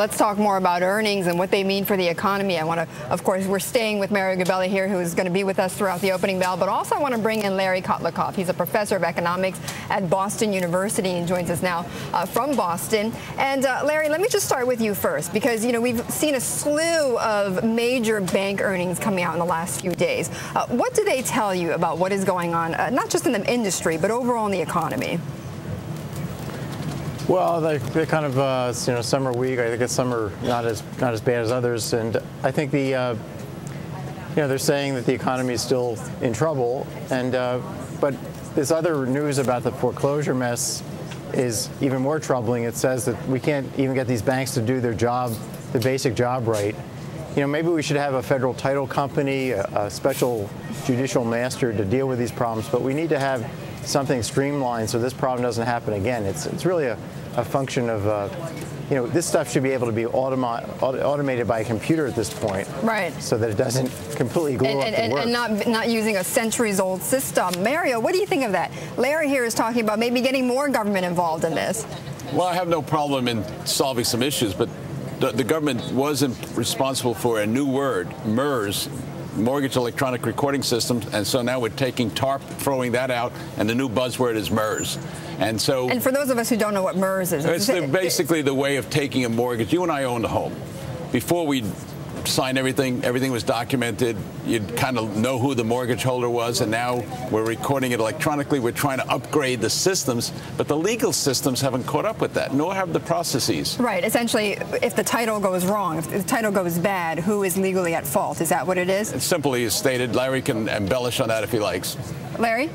let's talk more about earnings and what they mean for the economy. I want to, of course, we're staying with Mario Gabelli here, who is going to be with us throughout the opening bell, but also I want to bring in Larry Kotlikoff. He's a professor of economics at Boston University and joins us now from Boston. And Larry, let me just start with you first, because, you know, we've seen a slew of major bank earnings coming out in the last few days. What do they tell you about what is going on, not just in the industry, but overall in the economy? Well, they're kind of, you know, some are weak. I think some are not as bad as others, and I think you know, they're saying that the economy is still in trouble, and but this other news about the foreclosure mess is even more troubling. It says that we can't even get these banks to do their job, the basic job right. You know, maybe we should have a federal title company, a special judicial master to deal with these problems, but we need to have something streamlined so this problem doesn't happen again. It's really a function of, you know, this stuff should be able to be automated by a computer at this point. Right. So that it doesn't completely glue up the work. And not using a centuries-old system. Mario, what do you think of that? Larry here is talking about maybe getting more government involved in this. Well, I have no problem in solving some issues, but the government wasn't responsible for a new word, MERS, Mortgage Electronic Recording Systems, and so now we're taking TARP, throwing that out, and the new buzzword is MERS. And so, and for those of us who don't know what MERS is, it's basically the way of taking a mortgage. You and I owned a home. Before we signed everything was documented. You'd kind of know who the mortgage holder was, and now we're recording it electronically. We're trying to upgrade the systems, but the legal systems haven't caught up with that, nor have the processes. Right. Essentially, if the title goes wrong, if the title goes bad, who is legally at fault? Is that what it is? It's simply as stated. Larry can embellish on that if he likes. Larry?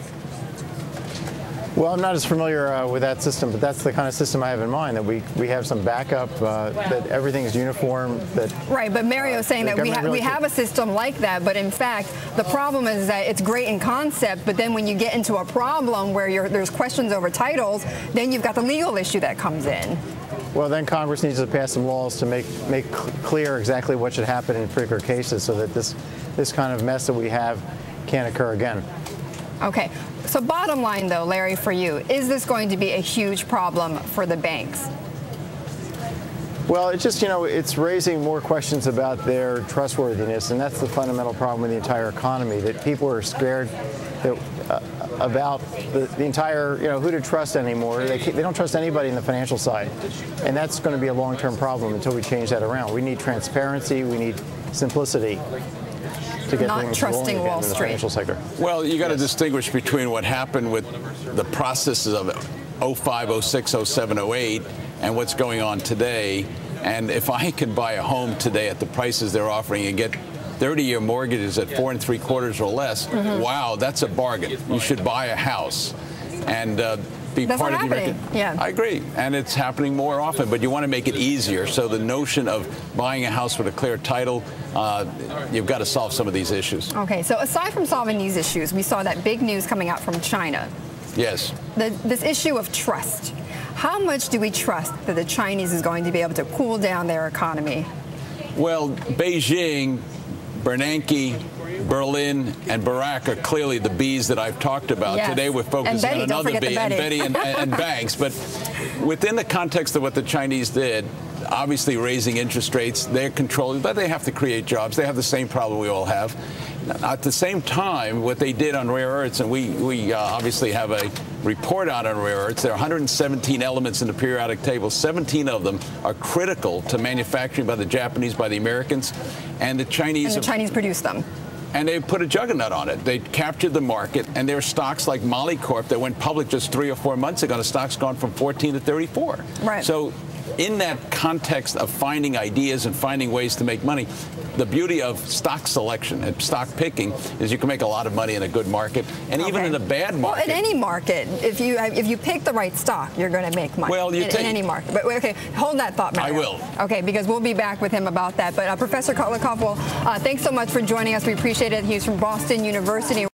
Well, I'm not as familiar with that system, but that's the kind of system I have in mind, that we have some backup, that everything is uniform. That right, but Mario's saying that we have a system like that, but in fact, the problem is that it's great in concept, but then when you get into a problem where there's questions over titles, then you've got the legal issue that comes in. Well, then Congress needs to pass some laws to make clear exactly what should happen in particular cases so that this kind of mess that we have can't occur again. Okay. So bottom line, though, Larry, for you, is this going to be a huge problem for the banks? Well, it's just, you know, it's raising more questions about their trustworthiness, and that's the fundamental problem with the entire economy, that people are scared that, about the entire, you know, who to trust anymore. They don't trust anybody in the financial side, and that's going to be a long-term problem until we change that around. We need transparency. We need simplicity. To get not trusting Wall Street. Financial sector. Well, you got to distinguish between what happened with the processes of 05, 06, 07, 08 and what's going on today. And if I could buy a home today at the prices they're offering and get 30-year mortgages at 4 3/4 or less, wow, that's a bargain. You should buy a house and be that's part of the American. Yeah. I agree, and it's happening more often. But you want to make it easier. So the notion of buying a house with a clear title, you've got to solve some of these issues. Okay. So aside from solving these issues, we saw that big news coming out from China. Yes. This issue of trust. How much do we trust that the Chinese is going to be able to cool down their economy? Well, Beijing, Bernanke, Berlin, and Barack are clearly the bees that I've talked about. Yes. Today we're focusing on another bee, and Betty and banks. But within the context of what the Chinese did, obviously raising interest rates, they're controlling, but they have to create jobs. They have the same problem we all have. At the same time, what they did on rare earths, and we obviously have a report out on rare earths. There are 117 elements in the periodic table. 17 of them are critical to manufacturing by the Japanese, by the Americans, and the Chinese. And the Chinese produce them. And they put a juggernaut on it. They captured the market, and there are stocks like Molycorp that went public just 3 or 4 months ago. The stock's gone from 14 to 34. Right. So in that context of finding ideas and finding ways to make money, the beauty of stock selection and stock picking is you can make a lot of money in a good market, and even in a bad market. Well, in any market, if you pick the right stock, you're going to make money. Well, in any market. But okay, hold that thought, Mario. I will. Okay, because we'll be back with him about that. But Professor Kotlikoff, well, thanks so much for joining us. We appreciate it. He's from Boston University.